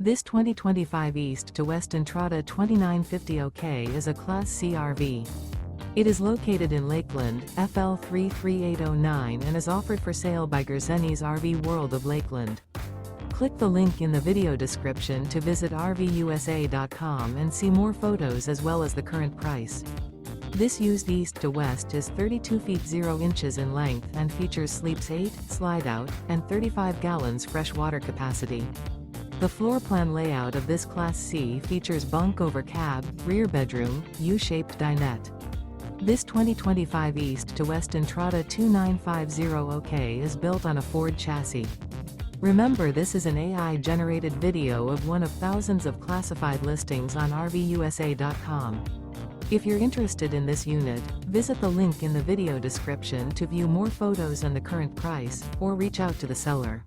This 2025 East to West Entrada 2950 OK is a Class C RV. It is located in Lakeland, FL 33809 and is offered for sale by Gerzeny's RV World of Lakeland. Click the link in the video description to visit RVUSA.com and see more photos as well as the current price. This used east to west is 32 feet 0 inches in length and features sleeps 8, slide-out, and 35 gallons fresh water capacity. The floor plan layout of this Class C features bunk over cab, rear bedroom, U-shaped dinette. This 2025 East to West Entrada 2950 OK is built on a Ford chassis. Remember, this is an AI-generated video of one of thousands of classified listings on RVUSA.com. If you're interested in this unit, visit the link in the video description to view more photos and the current price, or reach out to the seller.